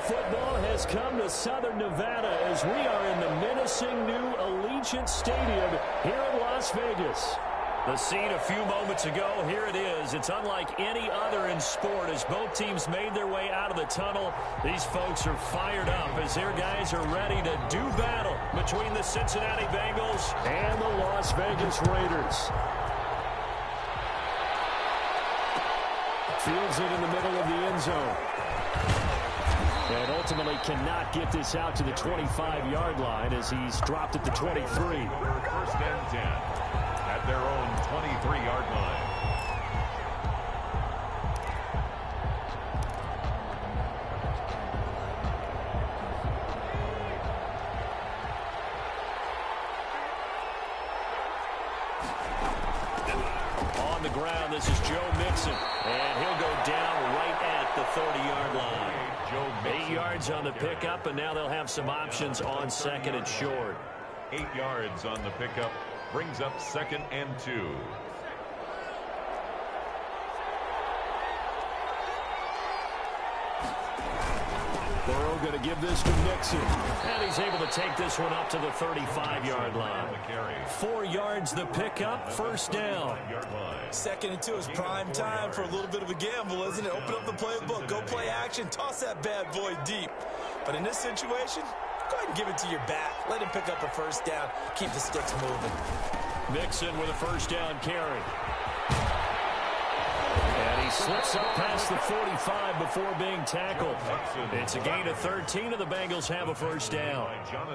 football has come to Southern Nevada as we are in the menacing new Allegiant Stadium here in Las Vegas. The scene a few moments ago, here it is. It's unlike any other in sport as both teams made their way out of the tunnel. These folks are fired up as their guys are ready to do battle between the Cincinnati Bengals and the Las Vegas Raiders. Fields it in the middle of the end zone. And ultimately cannot get this out to the 25-yard line as he's dropped at the 23. First and 10 at their own 23-yard line. On the ground, this is Joe Mixon. And he'll go down right at the 30-yard line. 8 yards on the pickup, and now they'll have some options on second and short. 8 yards on the pickup brings up second and 2. Burrow going to give this to Mixon. And he's able to take this one up to the 35-yard line. 4 yards the pickup, first down. Second and 2 is prime time for a little bit of a gamble, isn't it? Open up the playbook, go play action, toss that bad boy deep. But in this situation, go ahead and give it to your back. Let him pick up a first down. Keep the sticks moving. Mixon with a first down carry. And he slips up past the 45 before being tackled. It's a gain of 13, and the Bengals have a first down.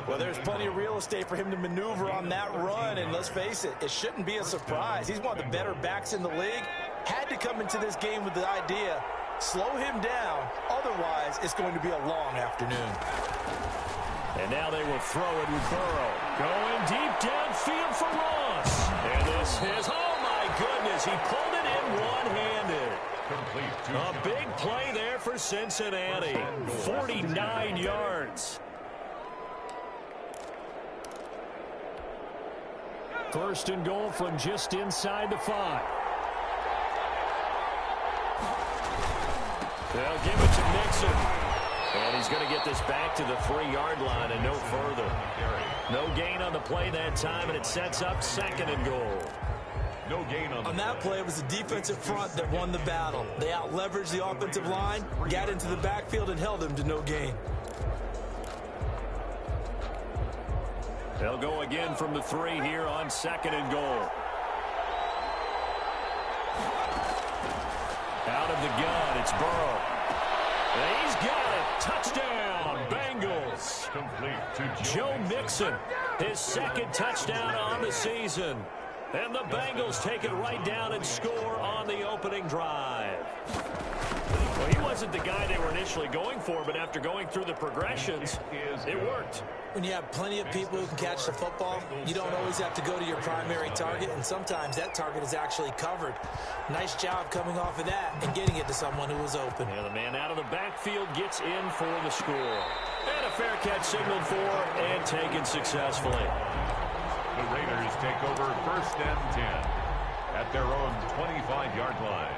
Well, there's plenty of real estate for him to maneuver on that run, and let's face it, it shouldn't be a surprise. He's one of the better backs in the league. Had to come into this game with the idea, slow him down, otherwise it's going to be a long afternoon. And now they will throw it with Burrow. Going deep downfield for Ross. And this is, oh my goodness, he pulled it in one-handed. A big play there for Cincinnati. 49 yards. First and goal from just inside the 5. They'll give it to Mixon. And he's going to get this back to the 3-yard line and no further. No gain on the play that time, and it sets up second and goal. No gain on that play. It was the defensive front that won the battle. They out-leveraged the offensive line, got into the backfield, and held him to no gain. They'll go again from the 3 here on second and goal. Out of the gun, it's Burrow. And he's got it. Touchdown, Bengals. Complete to Joe Mixon, his second touchdown on the season. And the Bengals take it right down and score on the opening drive. Well, he wasn't the guy they were initially going for, but after going through the progressions, it worked. When you have plenty of people who can catch the football, you don't always have to go to your primary target, and sometimes that target is actually covered. Nice job coming off of that and getting it to someone who was open. Yeah, the man out of the backfield gets in for the score. And a fair catch signaled for and taken successfully. The Raiders take over first and 10 at their own 25-yard line.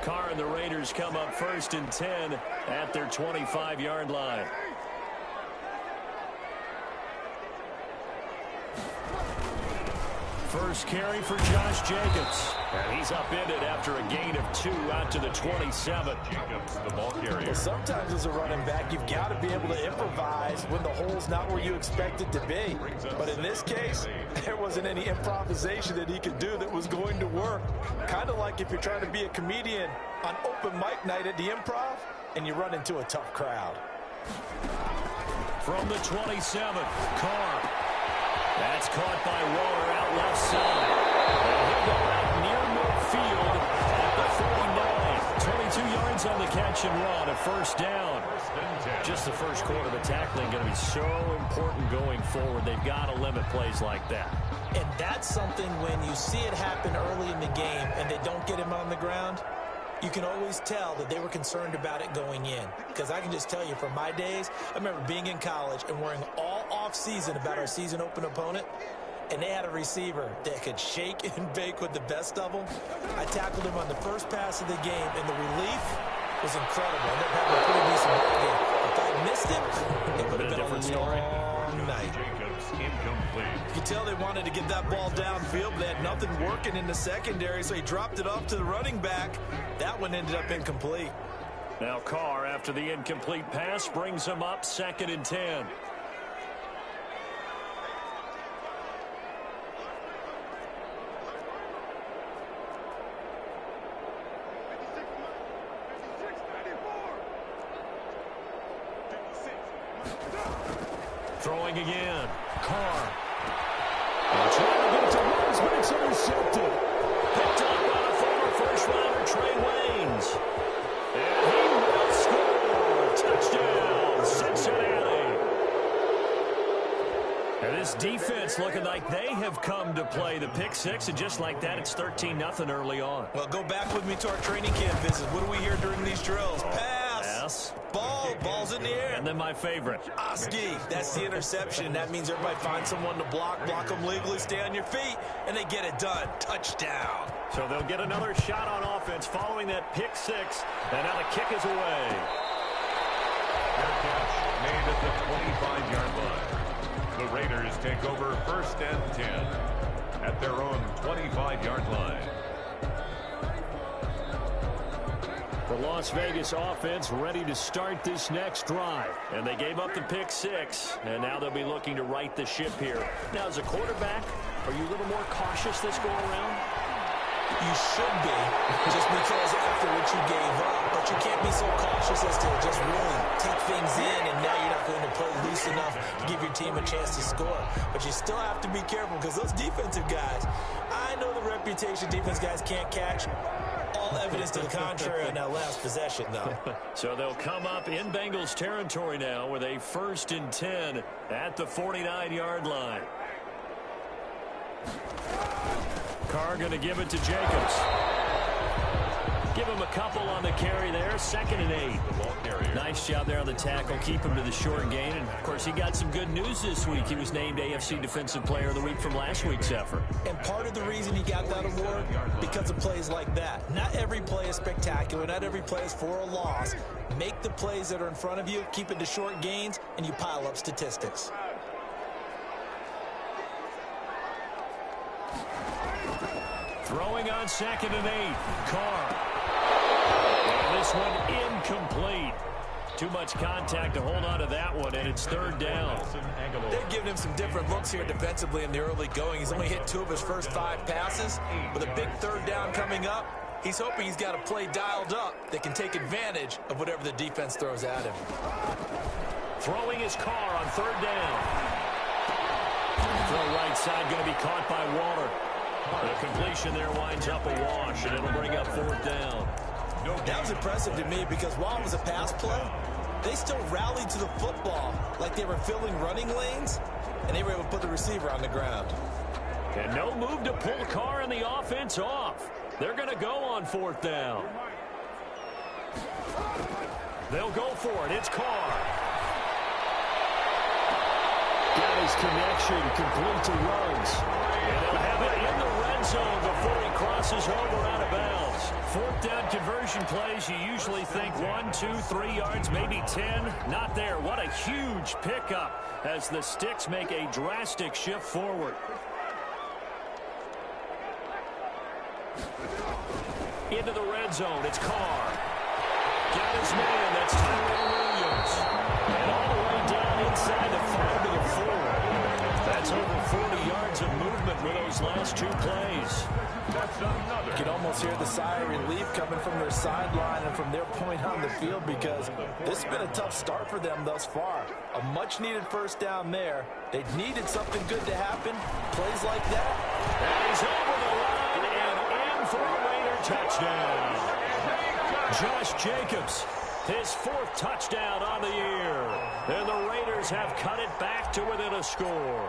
Carr and the Raiders come up first and 10 at their 25-yard line. First carry for Josh Jacobs. And he's upended after a gain of 2 out to the 27. Jacobs, the ball carrier. Well, sometimes as a running back, you've got to be able to improvise when the hole's not where you expect it to be. But in this case, there wasn't any improvisation that he could do that was going to work. Kind of like if you're trying to be a comedian on open mic night at the Improv and you run into a tough crowd. From the 27, Carr. That's caught by Waller out left side. And he'll go out near midfield at the 49. 22 yards on the catch and run, a first down. Just the first quarter of the tackling going to be so important going forward. They've got to limit plays like that. And that's something when you see it happen early in the game and they don't get him on the ground, you can always tell that they were concerned about it going in. Because I can just tell you from my days, I remember being in college and worrying all off season about our season open opponent. and they had a receiver that could shake and bake with the best of them. I tackled him on the first pass of the game, and the relief was incredible. I ended up having a pretty decent ball game. If I missed him, it would have been a different story. Night. You could tell they wanted to get that ball downfield, but they had nothing working in the secondary, so he dropped it off to the running back. That one ended up incomplete. Now Carr, after the incomplete pass, brings him up 2nd and 10. Throwing again. Carr. Trying to get it to Waynes, but it's intercepted. Picked up by the former first-rounder Trey Waynes. And he will score. Touchdown, Cincinnati. And this defense looking like they have come to play the pick six, and just like that, it's 13-0 early on. Well, go back with me to our training camp visit. What do we hear during these drills? Pass. Ball. Ball's in the air. And then my favorite. Oski. That's the interception. That means everybody finds someone to block them legally, stay on your feet, and they get it done. Touchdown. So they'll get another shot on offense following that pick six, and now the kick is away. Fair catch made at the 25-yard line. The Raiders take over 1st and 10 at their own 25-yard line. The Las Vegas offense ready to start this next drive. And they gave up the pick six, and now they'll be looking to right the ship here. Now, as a quarterback, are you a little more cautious this go-around? You should be, just because after what you gave up. But you can't be so cautious as to just really take things in, and now you're not going to play loose enough to give your team a chance to score. But you still have to be careful, because those defensive guys, I know the reputation defense guys can't catch. All evidence to the contrary on that last possession, though. So they'll come up in Bengals territory now with a 1st and 10 at the 49-yard line. Carr going to give it to Jacobs. Give him a couple on the carry there. 2nd and 8. Nice job there on the tackle. Keep him to the short gain. And, of course, he got some good news this week. He was named AFC Defensive Player of the Week from last week's effort. And part of the reason he got that award, because of plays like that. Not every play is spectacular. Not every play is for a loss. Make the plays that are in front of you, keep it to short gains, and you pile up statistics. Throwing on 2nd and 8. Carr. And this one incomplete. Too much contact to hold on to that one, and it's 3rd down. They've given him some different looks here defensively in the early going. He's only hit 2 of his first 5 passes. With a big 3rd down coming up, he's hoping he's got a play dialed up that can take advantage of whatever the defense throws at him. Throwing his Carr on 3rd down. Throw right side going to be caught by Waller. The completion there winds up a wash, and it'll bring up 4th down. That was impressive to me, because while it was a pass play, they still rallied to the football like they were filling running lanes, and they were able to put the receiver on the ground. And no move to pull Carr and the offense off. They're going to go on 4th down. They'll go for it. It's Carr. Got his connection, complete to Ruggs. And they'll have it in the red zone before he crosses over out of bounds. 4th down conversion plays, you usually think 1, 2, 3 yards, maybe 10. Not there. What a huge pickup as the Sticks make a drastic shift forward. Into the red zone. It's Carr. Got his man. That's Tyrell Williams. And all the way down inside the 5 to the 4. That's over 40 yards of movement with those last 2 plays. You can almost hear the sigh of relief coming from their sideline and from their point on the field, because this has been a tough start for them thus far. A much-needed 1st down there. They needed something good to happen. Plays like that. And he's over the line and in for a Raider touchdown. Josh Jacobs, his 4th touchdown on the year. And the Raiders have cut it back to within a score.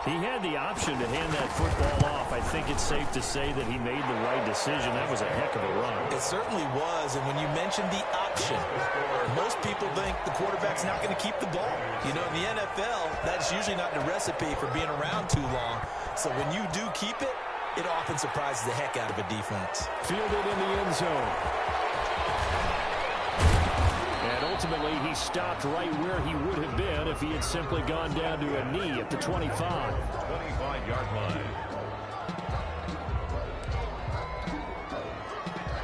He had the option to hand that football off. I think it's safe to say that he made the right decision. That was a heck of a run. It certainly was, and when you mentioned the option, most people think the quarterback's not going to keep the ball. You know, in the NFL, that's usually not the recipe for being around too long. So when you do keep it, it often surprises the heck out of a defense. Fielded in the end zone. And ultimately, he stopped right where he would have been if he had simply gone down to a knee at the 25. 25-yard line.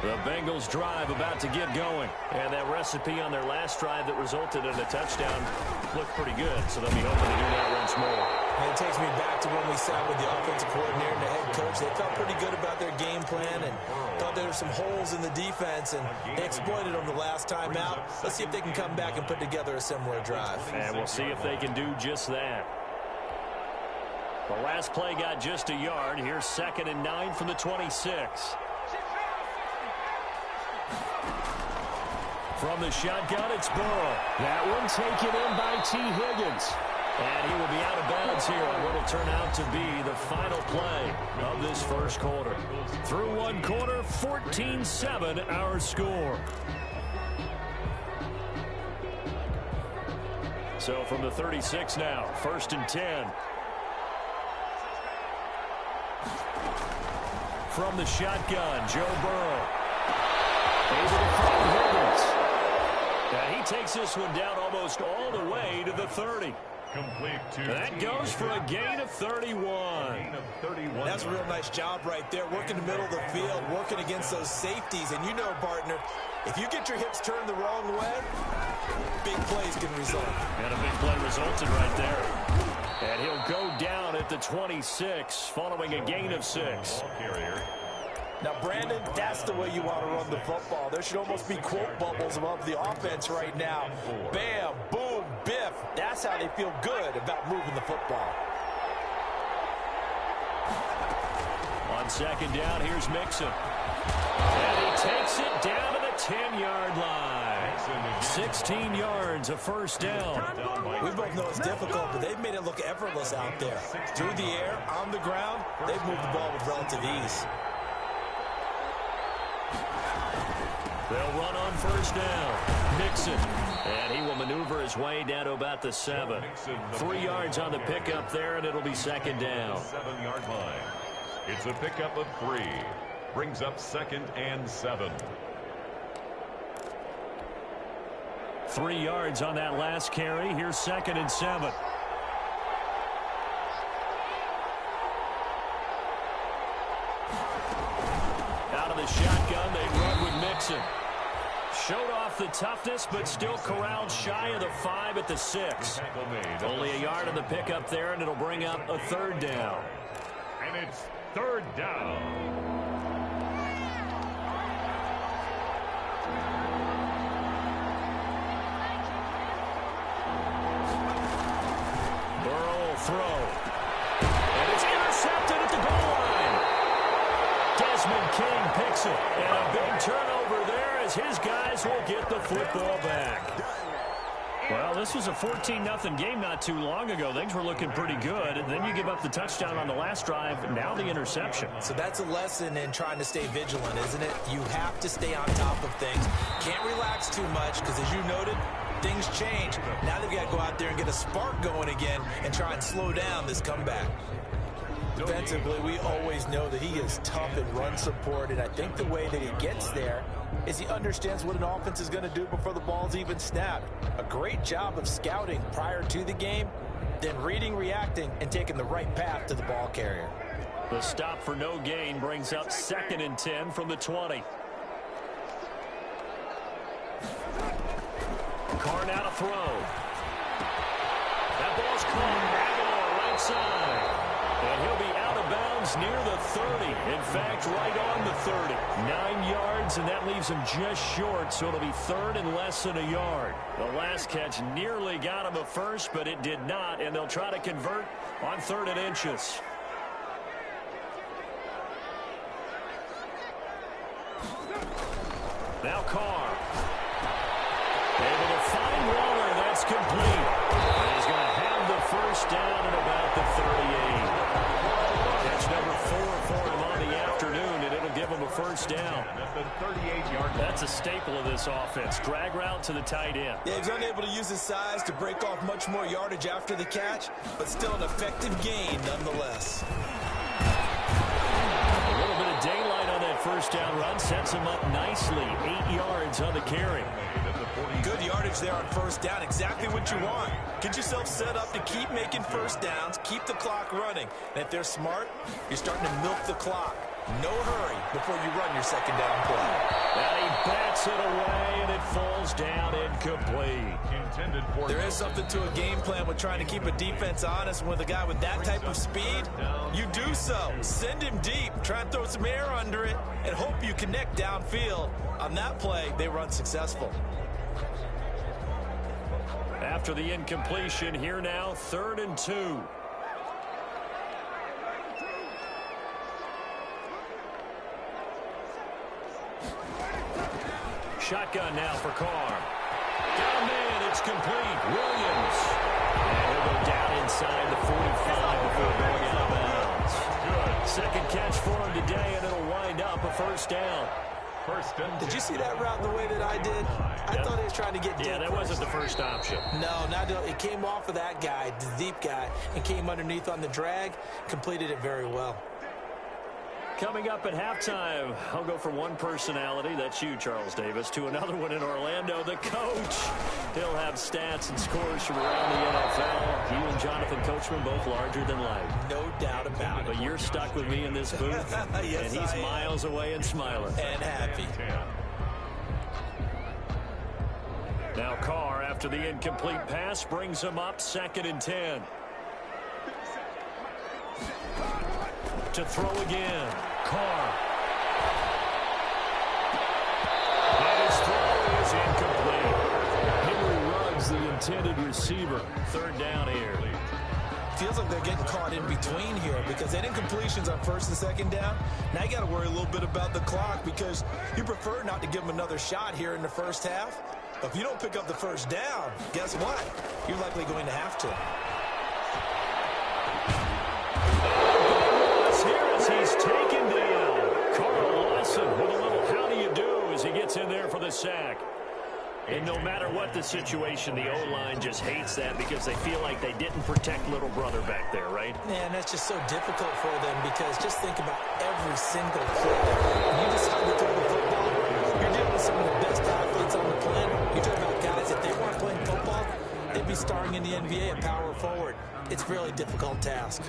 The Bengals drive about to get going. And that recipe on their last drive that resulted in a touchdown looked pretty good. So they'll be hoping to do that once more. And it takes me back to when we sat with the offensive coordinator and the head coach. They felt pretty good about their game plan and thought there were some holes in the defense, and they exploited them the last time out. Let's see if they can come back and put together a similar drive. And we'll see if they can do just that. The last play got just a yard. Here's 2nd and 9 from the 26. From the shotgun, it's Burrow. That one taken in by T. Higgins. And he will be out of bounds here on what will turn out to be the final play of this first quarter. Through one quarter, 14-7 our score. So from the 36 now, 1st and 10. From the shotgun, Joe Burrow. Able to find Higgins. And he takes this one down almost all the way to the 30. Complete to that goes for a gain of 31. That's a real nice job right there. Working the middle of the field, working against those safeties. And you know, partner, if you get your hips turned the wrong way, big plays can result. And a big play resulted right there. And he'll go down at the 26 following a gain of 6. Now, Brandon, that's the way you want to run the football. There should almost be quote bubbles above the offense right now. Bam, boom, biff. That's how they feel good about moving the football. On 2nd down, here's Mixon. And he takes it down to the 10-yard line. 16 yards, a 1st down. We both know it's difficult, but they've made it look effortless out there. Through the air, on the ground, they've moved the ball with relative ease. They'll run on 1st down. Mixon. And he will maneuver his way down to about the 7. 3 yards on the pickup there, and it'll be 2nd down. 7-yard line. It's a pickup of 3. Brings up 2nd and 7. 3 yards on that last carry. Here's 2nd and 7. Out of the shotgun, they run with Mixon. Showed off the toughness, but still corralled shy of the 5 at the 6. Only a yard on the pickup there, and it'll bring up a 3rd down. And it's 3rd down. Burrow will throw. And it's intercepted at the goal line. Desmond King picks it. And a big turnover there as his guys will get the football back. Well, this was a 14-0 game not too long ago. Things were looking pretty good. And then you give up the touchdown on the last drive. Now the interception. So that's a lesson in trying to stay vigilant, isn't it? You have to stay on top of things. Can't relax too much because, as you noted, things change. Now they've got to go out there and get a spark going again and try and slow down this comeback. Defensively, we always know that he is tough in run support, and I think the way that he gets there is he understands what an offense is going to do before the ball's even snapped. A great job of scouting prior to the game, then reading, reacting, and taking the right path to the ball carrier. The stop for no gain brings up 2nd and 10 from the 20. Carr now to throw. That ball's caught. Aguilar right side. And he'll be out of bounds near the 30. In fact, right on the 30. 9 yards, and that leaves him just short, so it'll be 3rd and less than a yard. The last catch nearly got him a first, but it did not, and they'll try to convert on 3rd and inches. Now Carr. Able to find Waller. That's complete. And he's going to have the 1st down at about the 38. first down. At the 38-yard line. That's a staple of this offense. Drag route to the tight end. Yeah, he's unable to use his size to break off much more yardage after the catch, but still an effective gain nonetheless. A little bit of daylight on that first down run sets him up nicely. 8 yards on the carry. Good yardage there on first down. Exactly what you want. Get yourself set up to keep making first downs, keep the clock running. And if they're smart, you're starting to milk the clock. No hurry before you run your second down play. And he bats it away, and it falls down incomplete. There is something to a game plan with trying to keep a defense honest. With a guy with that type of speed, you do so. Send him deep. Try and throw some air under it and hope you connect downfield. On that play, they run successful. After the incompletion, here now, 3rd and 2. Shotgun now for Carr. Down man, it's complete. Williams. And he'll go down inside the 45 before going out of bounds. Good. Second catch for him today, and it'll wind up a first down. Did you see that route the way that I did? I thought he was trying to get deep. Yeah, that wasn't the first option. No, it came off of that guy, the deep guy, and came underneath on the drag. Completed it very well. Coming up at halftime, I'll go from one personality, that's you, Charles Davis, to another one in Orlando, the coach. He'll have stats and scores from around the NFL. You and Jonathan Coachman both larger than life. No doubt about it. But you're stuck with me in this booth, yes, and he's miles away and smiling. And happy. Now Carr, after the incomplete pass, brings him up 2nd and 10. To throw again. Carr. And his throw is incomplete. Henry Ruggs, the intended receiver. 3rd down here. Feels like they're getting caught in between here because that incompletion's on 1st and 2nd down. Now you got to worry a little bit about the clock because you prefer not to give them another shot here in the first half. But if you don't pick up the first down, guess what? You're likely going to have to. He's taken down. Carl Lawson with a little how do you do as he gets in there for the sack. And no matter what the situation, the O-line just hates that because they feel like they didn't protect little brother back there, right? Man, that's just so difficult for them because just think about every single play. When you decide to throw the football, you're dealing with some of the best athletes on the planet. You're talking about guys, if they weren't playing football, they'd be starring in the NBA at power forward. It's a really difficult task.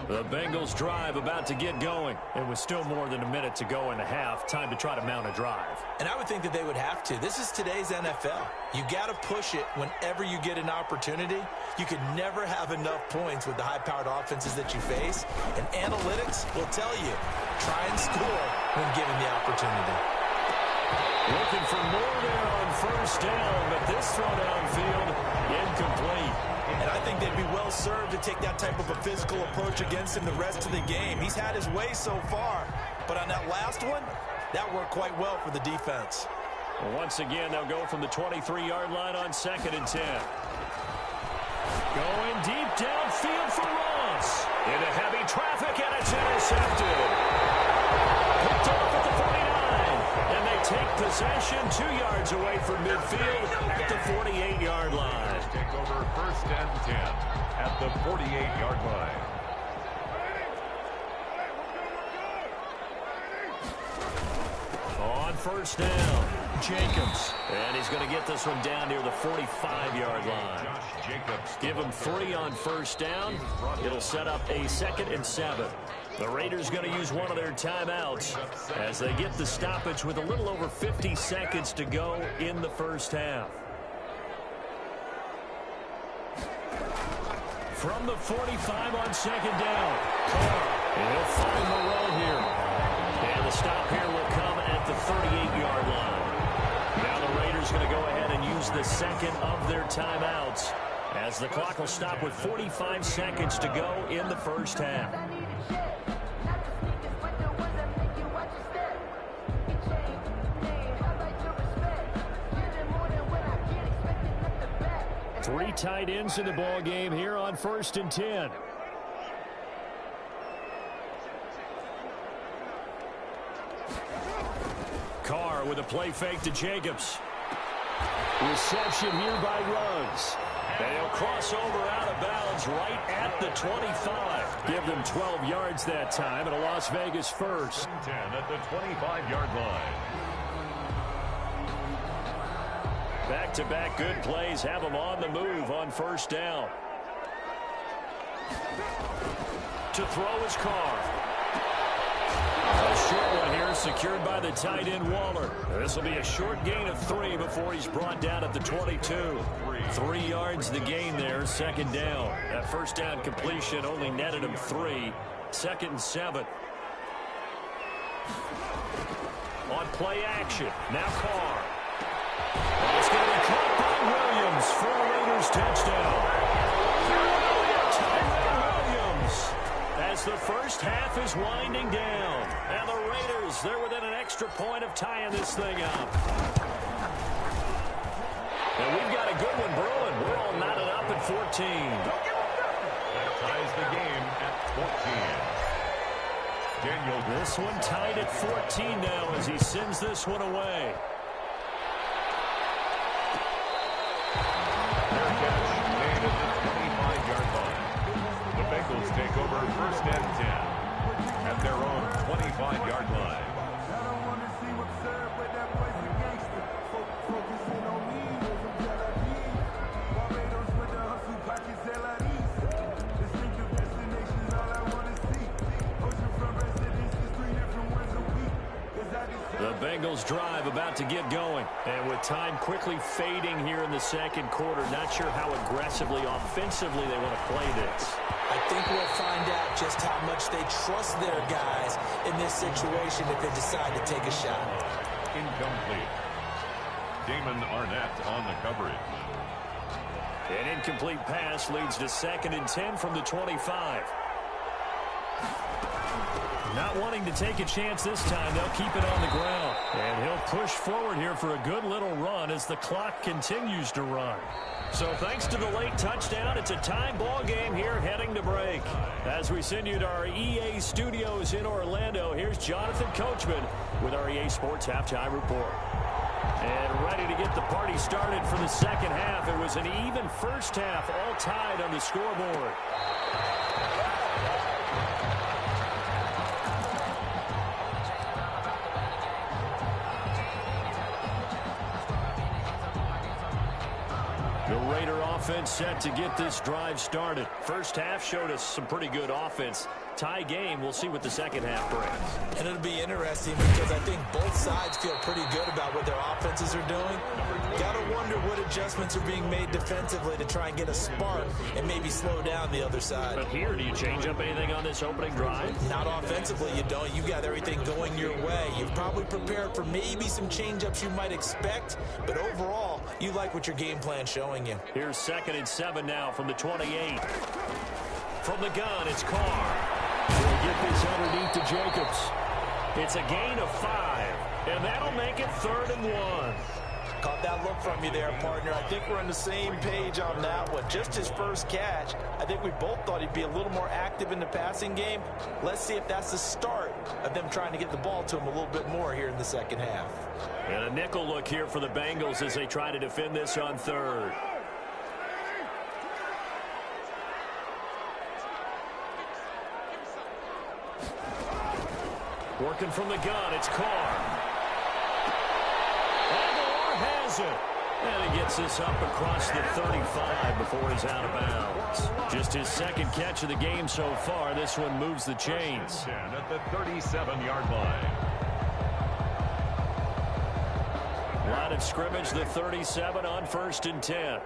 The Bengals drive about to get going. And with still more than a minute to go in the half, time to try to mount a drive. And I would think that they would have to. This is today's NFL. You got to push it whenever you get an opportunity. You could never have enough points with the high-powered offenses that you face. And analytics will tell you, try and score when given the opportunity. Looking for more there on first down, but this throw downfield, incomplete. And I think they'd be well served to take that type of a physical approach against him the rest of the game. He's had his way so far, but on that last one, that worked quite well for the defense. Well, once again, they'll go from the 23-yard line on 2nd and 10. Going deep downfield for Ross. Into heavy traffic, and it's intercepted. Picked off at the 49, and they take possession 2 yards away from midfield at the 48-yard line. Take over 1st and 10 at the 48-yard line. On first down, Jacobs. And he's going to get this one down near the 45-yard line. Give him 3 on first down. It'll set up a 2nd and 7. The Raiders going to use one of their timeouts as they get the stoppage with a little over 50 seconds to go in the first half. From the 45 on 2nd down. Carr. And he'll find the road here. And the stop here will come at the 38-yard line. Now the Raiders going to go ahead and use the 2nd of their timeouts as the clock will stop with 45 seconds to go in the first half. Three tight ends in the ball game here on 1st and 10. Carr with a play fake to Jacobs. Reception here by Ruggs. And he'll cross over out of bounds right at the 25. Give them 12 yards that time and a Las Vegas first. 10 at the 25-yard line. Back-to-back good plays have them on the move on 1st down. To throw is Carr. A short one here secured by the tight end Waller. This will be a short gain of 3 before he's brought down at the 22. 3 yards the gain there, 2nd down. That 1st down completion only netted him 3. 2nd and 7. On play action, now Carr. It's going to be caught by Williams for the Raiders touchdown. Tyrell Williams as the first half is winding down. And the Raiders, they're within an extra point of tying this thing up. And we've got a good one brewing. We're all knotted up at 14. That ties the game at 14. Daniel. This one tied at 14 now as he sends this one away. The Bengals take over 1st and 10 at their own 25-yard line. The Bengals drive about to get going. And with time quickly fading here in the 2nd quarter, not sure how aggressively, offensively they want to play this. I think we'll find out just how much they trust their guys in this situation if they decide to take a shot. Incomplete. Damon Arnett on the coverage. An incomplete pass leads to 2nd and 10 from the 25. Not wanting to take a chance this time, they'll keep it on the ground. And he'll push forward here for a good little run as the clock continues to run. So thanks to the late touchdown, it's a time ball game here heading to break. As we send you to our EA studios in Orlando, here's Jonathan Coachman with our EA Sports Halftime Report. And ready to get the party started for the 2nd half. It was an even 1st half, all tied on the scoreboard. The Raider offense set to get this drive started. 1st half showed us some pretty good offense. Tie game, we'll see what the 2nd half brings. And it'll be interesting because I think both sides feel pretty good about what their offenses are doing. Got to wonder what adjustments are being made defensively to try and get a spark and maybe slow down the other side. But here, do you change up anything on this opening drive? Not offensively, you don't. You got everything going your way. You've probably prepared for maybe some change-ups you might expect, but overall, you like what your game plan's showing you. Here's 2nd and 7 now from the 28. From the gun, it's Carr. He'll get this underneath to Jacobs. It's a gain of 5, and that'll make it 3rd and 1. Caught that look from you there, partner. I think we're on the same page on that one. Just his first catch. I think we both thought he'd be a little more active in the passing game. Let's see if that's the start of them trying to get the ball to him a little bit more here in the 2nd half. And a nickel look here for the Bengals as they try to defend this on 3rd. Working from the gun, it's Carr. Aguilar has it. And he gets this up across the 35 before he's out of bounds. Just his 2nd catch of the game so far. This one moves the chains. At the 37-yard line. Line of scrimmage, the 37 on 1st and 10.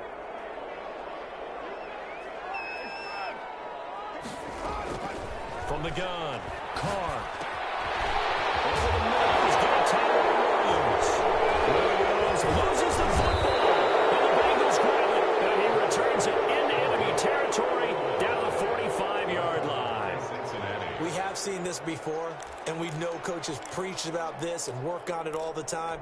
From the gun, Carr. Over the middle, he's got Tyrell Williams. Williams loses the football. And the Bengals grab it. And he returns it into enemy territory down the 45-yard line. We have seen this before, and we know coaches preach about this and work on it all the time.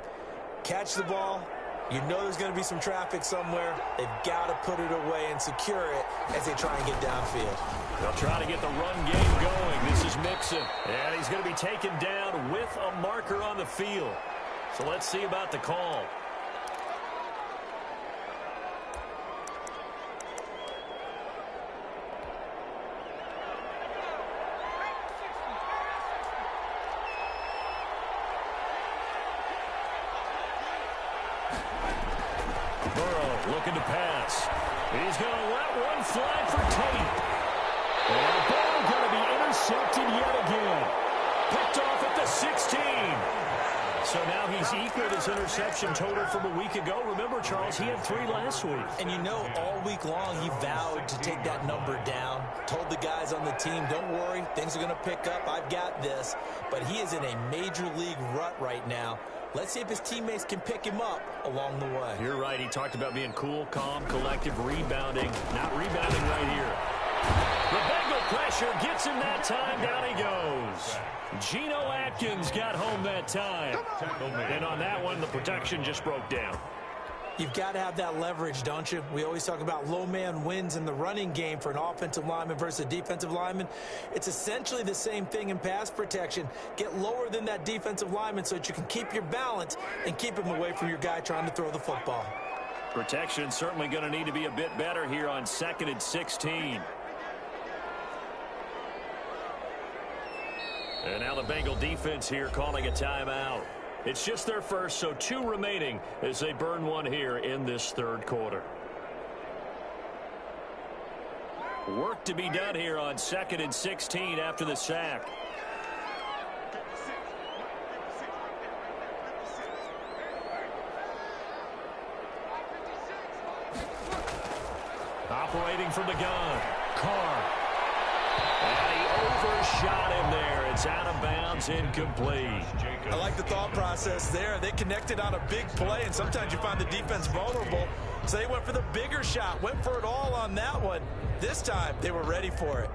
Catch the ball, You know there's going to be some traffic somewhere. They've got to put it away and secure it as they try and get downfield. They'll try to get the run game going. This is Mixon. And he's going to be taken down with a marker on the field. So let's see about the call. Looking to pass. He's going to let one fly for Tate. And the ball going to be intercepted yet again. Picked off at the 16. So now he's equaled his interception total from a week ago. Remember, Charles, he had 3 last week. And you know, all week long he vowed to take that number down. Told the guys on the team, don't worry, things are going to pick up. I've got this. But he is in a major league rut right now. Let's see if his teammates can pick him up along the way. You're right. He talked about being cool, calm, collective, rebounding. Not rebounding right here. The Bengal pressure gets him that time. Down he goes. Geno Atkins got home that time. And on that one, the protection just broke down. You've got to have that leverage, don't you? We always talk about low man wins in the running game for an offensive lineman versus a defensive lineman. It's essentially the same thing in pass protection. Get lower than that defensive lineman so that you can keep your balance and keep him away from your guy trying to throw the football. Protection certainly going to need to be a bit better here on 2nd and 16. And now the Bengal defense here calling a timeout. It's just their first, so 2 remaining as they burn one here in this 3rd quarter. Work to be done here on 2nd and 16 after the sack. Operating from the gun, Carr. And he overshot him there. It's out of bounds, incomplete. I like the thought process there. They connected on a big play, and sometimes you find the defense vulnerable. So they went for the bigger shot, went for it all on that one. This time, they were ready for it.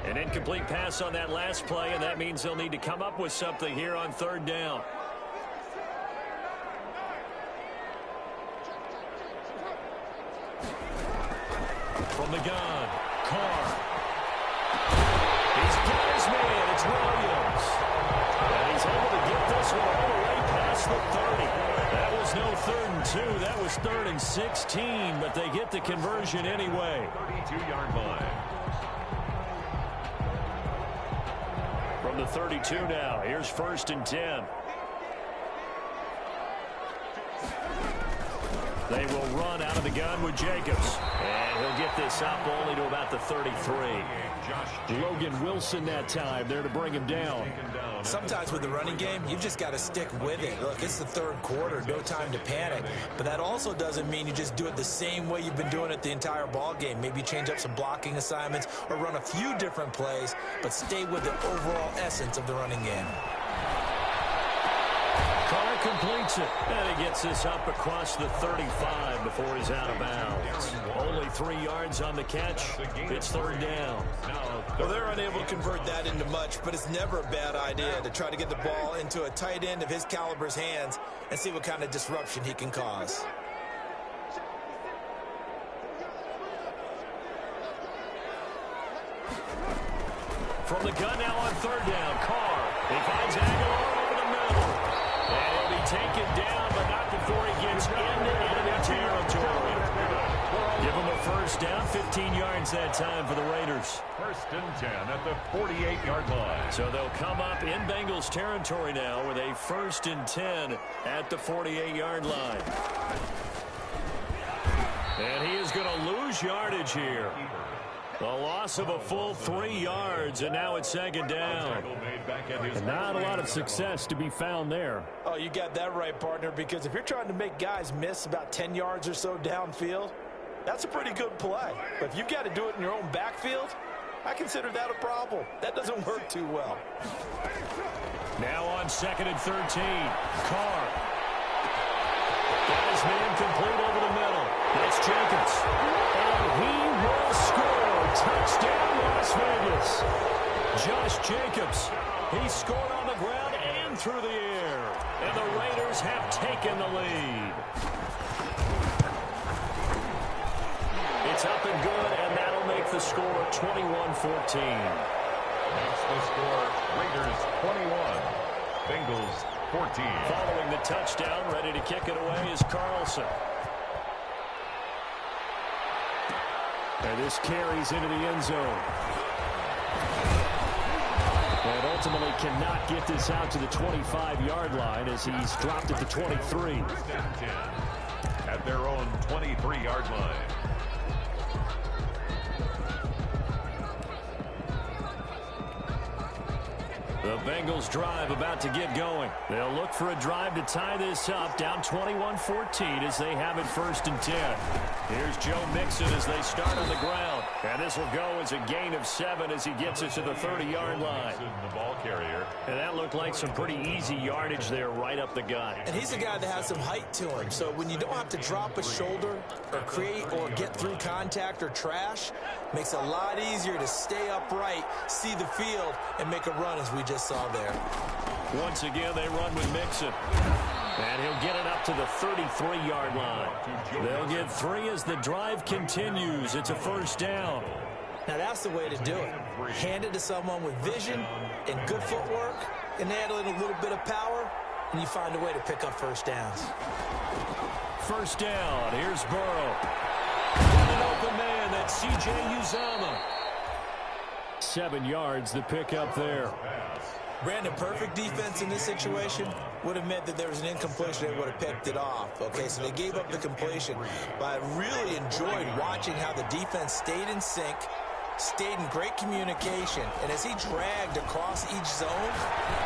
An incomplete pass on that last play, and that means they'll need to come up with something here on 3rd down. From the gun, Carr. He's got his man. It's Williams. And he's able to get this one all the way past the 30. That was no 3rd and 2. That was 3rd and 16, but they get the conversion anyway. 32-yard line. From the 32 now, here's 1st and 10. They will run out of the gun with Jacobs. And he'll get this up only to about the 33. Logan Wilson that time there to bring him down. Sometimes with the running game, you've just got to stick with it. Look, it's the 3rd quarter, no time to panic. But that also doesn't mean you just do it the same way you've been doing it the entire ball game. Maybe change up some blocking assignments or run a few different plays, but stay with the overall essence of the running game. Carr completes it, and he gets this up across the 35 before he's out of bounds. Only 3 yards on the catch. It's 3rd down. Well, they're unable to convert that into much, but it's never a bad idea to try to get the ball into a tight end of his caliber's hands and see what kind of disruption he can cause. From the gun now on 3rd down, Carr. He finds Aguilar over the middle. And he'll be taken down, but not before he gets into enemy territory. Give him a 1st down, 15 yards that time for the Raiders. 1st and 10 at the 48-yard line. So they'll come up in Bengals territory now with a 1st and 10 at the 48-yard line. And he is going to lose yardage here. A loss of a full 3 yards, and now it's 2nd down. And not a lot of success to be found there. Oh, you got that right, partner, because if you're trying to make guys miss about 10 yards or so downfield, that's a pretty good play. But if you've got to do it in your own backfield, I consider that a problem. That doesn't work too well. Now on 2nd and 13, Carr. Got his man complete over the middle. That's Jacobs. And he will score. Touchdown, Las Vegas. Josh Jacobs. He scored on the ground and through the air. And the Raiders have taken the lead. It's up and good, and that'll make the score 21-14. That's the score. Raiders 21. Bengals 14. Following the touchdown, ready to kick it away is Carlson. And this carries into the end zone. And ultimately cannot get this out to the 25-yard line as he's dropped at the 23. At their own 23-yard line. The Bengals drive about to get going. They'll look for a drive to tie this up, down 21-14 as they have it 1st and 10. Here's Joe Mixon as they start on the ground. And this will go as a gain of 7 as he gets it to the 30-yard line. The ball carrier. And that looked like some pretty easy yardage there right up the gut. And he's a guy that has some height to him. So when you don't have to drop a shoulder or create or get through contact or trash, makes it a lot easier to stay upright, see the field, and make a run as we just saw there. Once again, they run with Mixon. And he'll get it up to the 33-yard line. They'll get 3 as the drive continues. It's a 1st down. Now that's the way to do it. Hand it to someone with vision and good footwork, and add in a little bit of power, and you find a way to pick up 1st downs. 1st down. Here's Burrow. And an open man. That's C.J. Uzomah. 7 yards, the pickup there. Brandon, perfect defense in this situation would have meant that there was an incompletion. They would have picked it off. Okay, so they gave up the completion. But I really enjoyed watching how the defense stayed in sync, stayed in great communication. And as he dragged across each zone,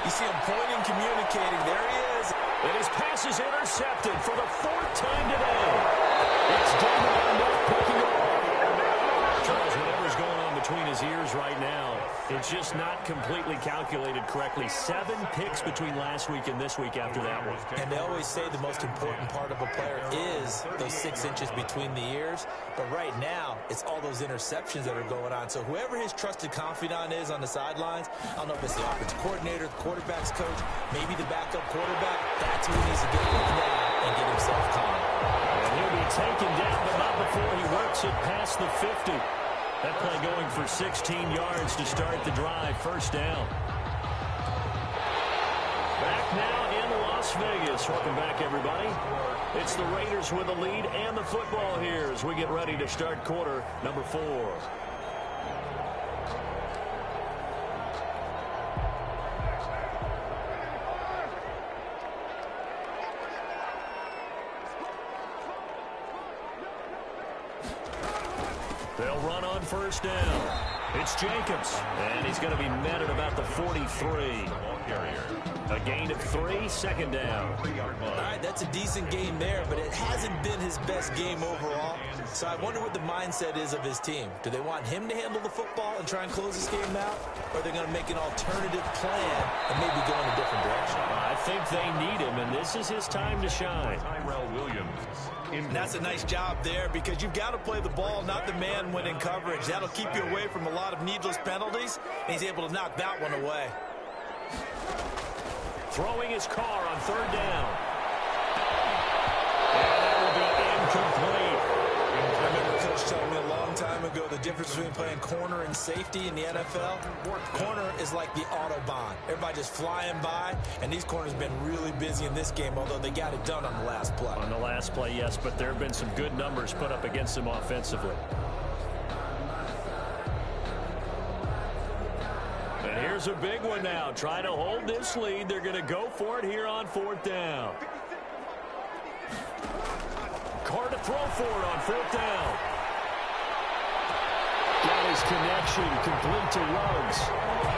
you see him pointing, communicating. There he is. And his pass is intercepted for the 4th time today. It's David Arnett picking it up. Charles, whatever's going on between his ears right now, it's just not completely calculated correctly. 7 picks between last week and this week after that one. And they always say the most important part of a player is those 6 inches between the ears. But right now, it's all those interceptions that are going on. So whoever his trusted confidant is on the sidelines, I don't know if it's the offensive coordinator, the quarterback's coach, maybe the backup quarterback, that's who he needs to get looking at and get himself calm. And he'll be taken down, but not before he works it past the 50. That play going for 16 yards to start the drive. 1st down. Back now in Las Vegas. Welcome back, everybody. It's the Raiders with the lead and the football here as we get ready to start quarter number 4. They'll run on 1st down. It's Jacobs, and he's going to be met at about the 43. A gain of 3, 2nd down. All right, that's a decent game there, but it hasn't been his best game overall. So I wonder what the mindset is of his team. Do they want him to handle the football and try and close this game out? Or are they going to make an alternative plan and maybe go in a different direction? I think they need him, and this is his time to shine. Tyrell Williams. And that's a nice job there because you've got to play the ball, not the man when in coverage. That'll keep you away from a lot of needless penalties, and he's able to knock that one away. Throwing his car on 3rd down. And that will be incomplete. I remember Coach telling me a long time ago the difference between playing corner and safety in the NFL. Corner is like the Autobahn. Everybody just flying by, and these corners have been really busy in this game, although they got it done on the last play. On the last play, yes, but there have been some good numbers put up against them offensively. And here's a big one now. Trying to hold this lead. They're going to go for it here on 4th down. Carr to throw for it on 4th down. Got his connection complete to Ruggs.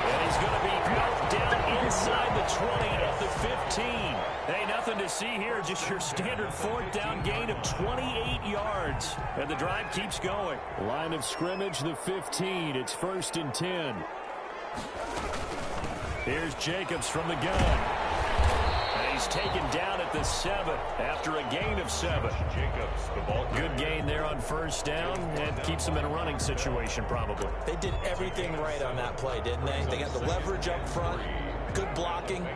And he's going to be knocked down inside the 20 at the 15. Hey, nothing to see here. Just your standard 4th down gain of 28 yards. And the drive keeps going. Line of scrimmage, the 15. It's 1st and 10. Here's Jacobs from the gun. And he's taken down at the 7 after a gain of 7. Jacobs, the ball. Good gain there on 1st down and keeps them in a running situation probably. They did everything right on that play, didn't they? They got the leverage up front. Good blocking,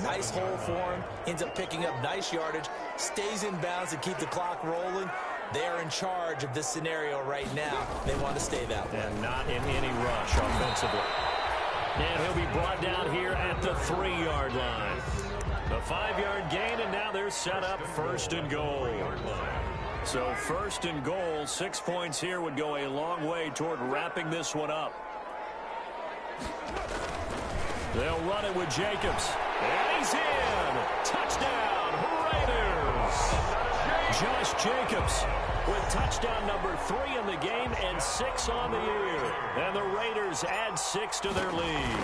nice hole for him, ends up picking up nice yardage, stays in bounds to keep the clock rolling. They're in charge of this scenario right now. They want to stay that way. And not in any rush offensively. And he'll be brought down here at the 3-yard line. The 5-yard gain, and now they're set up 1st and goal. So 1st and goal, 6 points here would go a long way toward wrapping this one up. They'll run it with Jacobs. And he's in. Touchdown, Raiders. Josh Jacobs with touchdown number 3 in the game and 6 on the year. And the Raiders add 6 to their lead.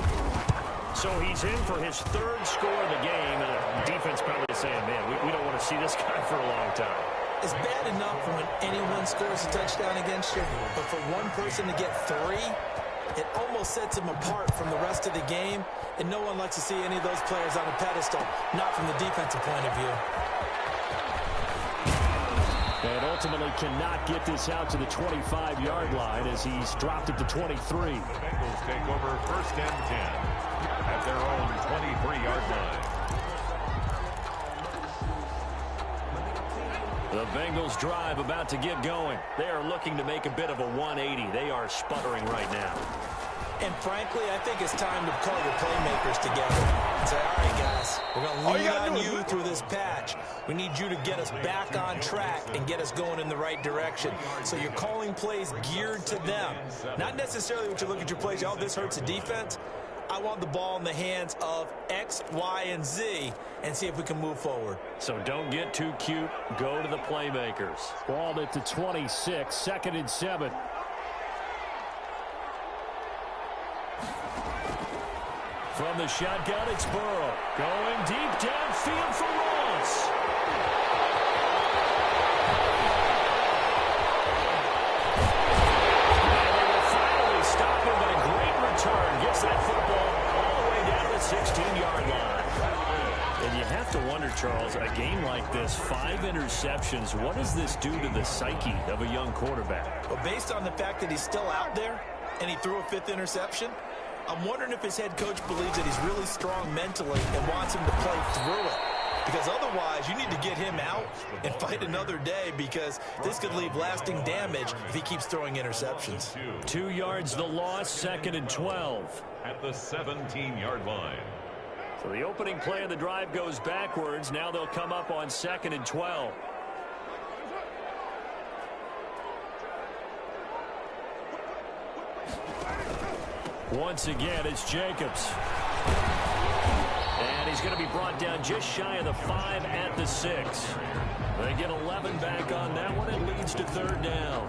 So he's in for his 3rd score of the game. And the defense probably saying, man, we don't want to see this guy for a long time. It's bad enough when anyone scores a touchdown against you, but for one person to get 3, it almost sets him apart from the rest of the game, and no one likes to see any of those players on a pedestal, not from the defensive point of view. And ultimately cannot get this out to the 25-yard line as he's dropped it to 23. The Bengals take over 1st and 10 at their own 23-yard line. The Bengals drive about to get going. They are looking to make a bit of a 180. They are sputtering right now. And frankly, I think it's time to call your playmakers together and say, all right, guys, we're going to lean on you through this patch. We need you to get us back on track and get us going in the right direction. So you're calling plays geared to them. Not necessarily what you look at your plays, oh, this hurts the defense. I want the ball in the hands of X, Y, and Z and see if we can move forward. So don't get too cute. Go to the playmakers. Ball at the 26, 2nd and 7. From the shotgun, it's Burrow. Going deep downfield for Ross. And they will finally stop him, but a great return. Gets that football all the way down to the 16-yard line. And you have to wonder, Charles, a game like this, 5 interceptions, what does this do to the psyche of a young quarterback? Well, based on the fact that he's still out there and he threw a 5th interception, I'm wondering if his head coach believes that he's really strong mentally and wants him to play through it. Because otherwise, you need to get him out and fight another day, because this could leave lasting damage if he keeps throwing interceptions. 2 yards the loss, 2nd and 12. At the 17-yard line. So the opening play of the drive goes backwards. Now they'll come up on 2nd and 12. Once again, it's Jacobs. And he's going to be brought down just shy of the 5 at the 6. They get 11 back on that one. It leads to 3rd down.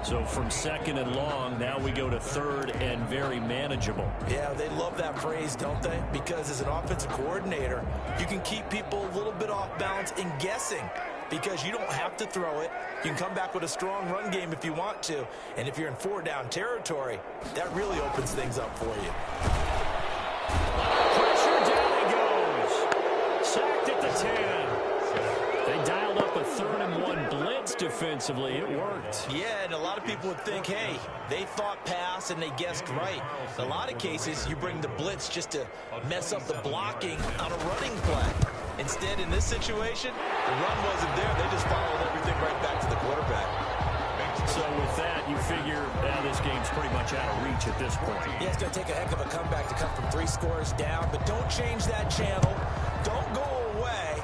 So from 2nd and long, now we go to 3rd and very manageable. Yeah, they love that phrase, don't they? Because as an offensive coordinator, you can keep people a little bit off balance in guessing, because you don't have to throw it. You can come back with a strong run game if you want to. And if you're in 4-down territory, that really opens things up for you. Pressure, down he goes. Sacked at the 10. They dialed up a 3rd and 1 blitz defensively. It worked. Yeah, and a lot of people would think, hey, they thought pass and they guessed right. In a lot of cases, you bring the blitz just to mess up the blocking on a running play. Instead, in this situation, the run wasn't there. They just followed everything right back to the quarterback. So with that, you figure this game's pretty much out of reach at this point. Yeah, it's going to take a heck of a comeback to come from 3 scores down, but don't change that channel. Don't go away.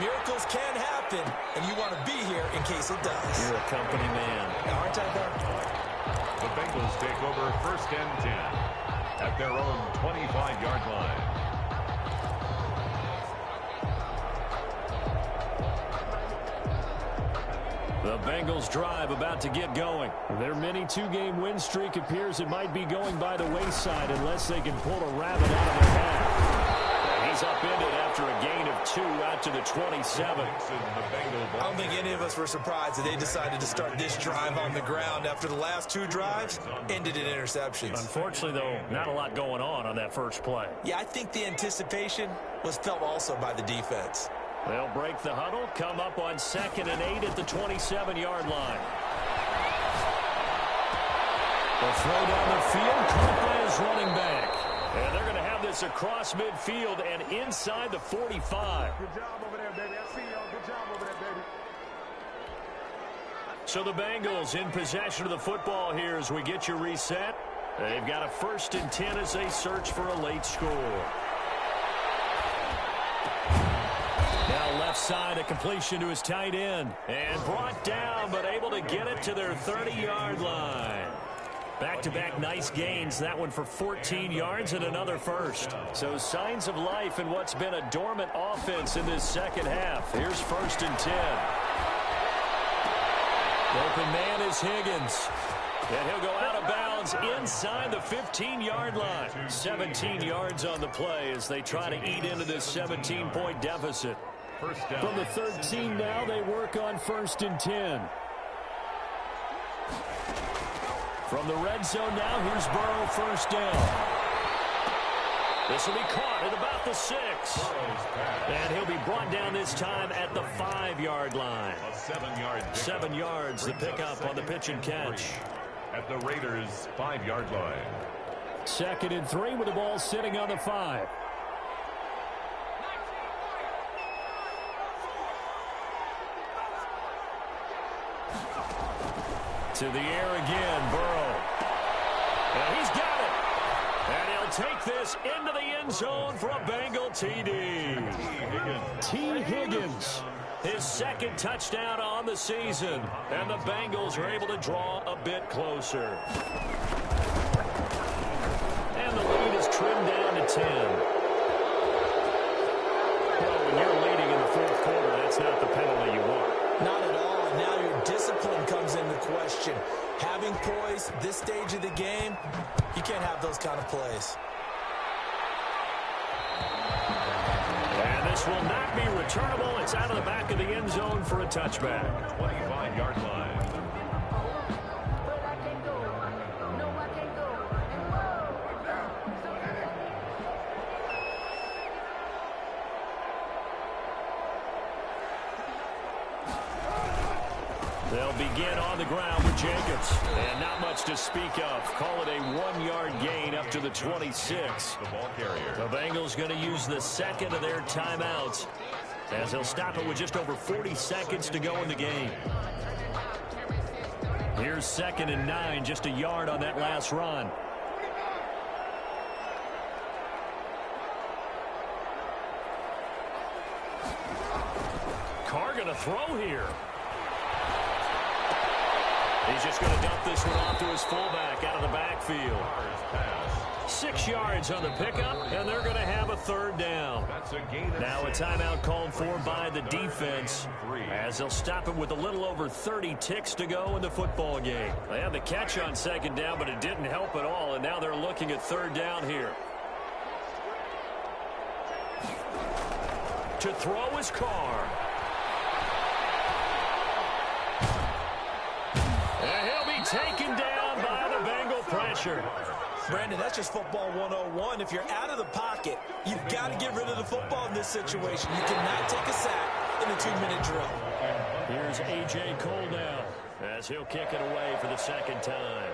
Miracles can happen, and you want to be here in case it does. You're a company man. Aren't I, though? The Bengals take over 1st and 10 at their own 25-yard line. The Bengals drive about to get going. Their mini 2-game win streak appears it might be going by the wayside unless they can pull a rabbit out of their hat. He's upended after a gain of 2 out to the 27. I don't think any of us were surprised that they decided to start this drive on the ground after the last 2 drives ended in interceptions. Unfortunately, though, not a lot going on that first play. Yeah, I think the anticipation was felt also by the defense. They'll break the huddle, come up on 2nd and 8 at the 27-yard line. The throw down the field, caught by his running back. And they're going to have this across midfield and inside the 45. Good job over there, baby. I see y'all. Good job over there, baby. So the Bengals in possession of the football here as we get you reset. They've got a 1st and 10 as they search for a late score. Now left side, a completion to his tight end. And brought down, but able to get it to their 30-yard line. Back-to-back nice gains. That one for 14 yards and another first. So signs of life in what's been a dormant offense in this second half. Here's 1st and 10. Open man is Higgins. And he'll go out of bounds inside the 15-yard line. 17 yards on the play as they try to eat into this 17-point deficit. From the 13 now, they work on 1st and 10. From the red zone now, here's Burrow, 1st down. This will be caught at about the 6. And he'll be brought down this time at the 5-yard line. 7 yards, the pickup on the pitch and catch. At the Raiders' 5-yard line. 2nd and 3 with the ball sitting on the 5. To the air again, Burrow. And he's got it. And he'll take this into the end zone for a Bengal TD. T. Higgins. His 2nd touchdown on the season. And the Bengals are able to draw a bit closer. And the lead is trimmed down to 10. Well, when you're leading in the 4th quarter, that's not the penalty you want. Not at all. And now your discipline comes into question. Having poise this stage of the game, you can't have those kind of plays. And this will not be returnable. It's out of the back of the end zone for a touchback. 25-yard line. They'll begin on the ground with Jacobs. And not much to speak of. Call it a 1-yard gain up to the 26. The ball carrier. The Bengals going to use the 2nd of their timeouts as they'll stop it with just over 40 seconds to go in the game. Here's 2nd and 9, just a yard on that last run. Carr going to throw here. He's just going to dump this one off to his fullback out of the backfield. 6 yards on the pickup, and they're going to have a 3rd down. Now a timeout called for by the defense as they'll stop it with a little over 30 ticks to go in the football game. They had the catch on 2nd down, but it didn't help at all, and now they're looking at 3rd down here. To throw is Carr. And he'll be taken down by the Bengal pressure. Brandon, that's just football 101. If you're out of the pocket, you've got to get rid of the football in this situation. You cannot take a sack in a 2-minute drill. Here's A.J. Cole now as he'll kick it away for the 2nd time.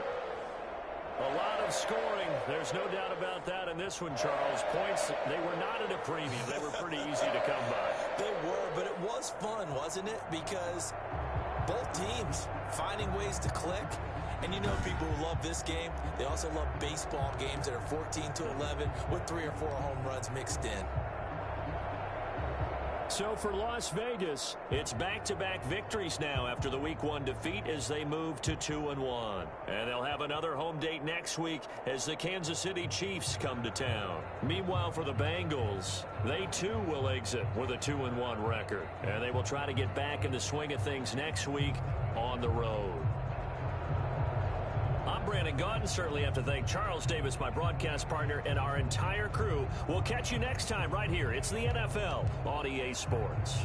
A lot of scoring. There's no doubt about that in this one, Charles. Points, they were not at a premium. They were pretty easy to come by. They were, but it was fun, wasn't it? Because both teams finding ways to click. And you know people who love this game, they also love baseball games that are 14-11 with 3 or 4 home runs mixed in. So for Las Vegas, it's back-to-back victories now after the Week 1 defeat as they move to 2-1. And they'll have another home date next week as the Kansas City Chiefs come to town. Meanwhile, for the Bengals, they too will exit with a 2-1 record. And they will try to get back in the swing of things next week on the road. I'm Brandon Gaudin. Certainly have to thank Charles Davis, my broadcast partner, and our entire crew. We'll catch you next time right here. It's the NFL on EA Sports.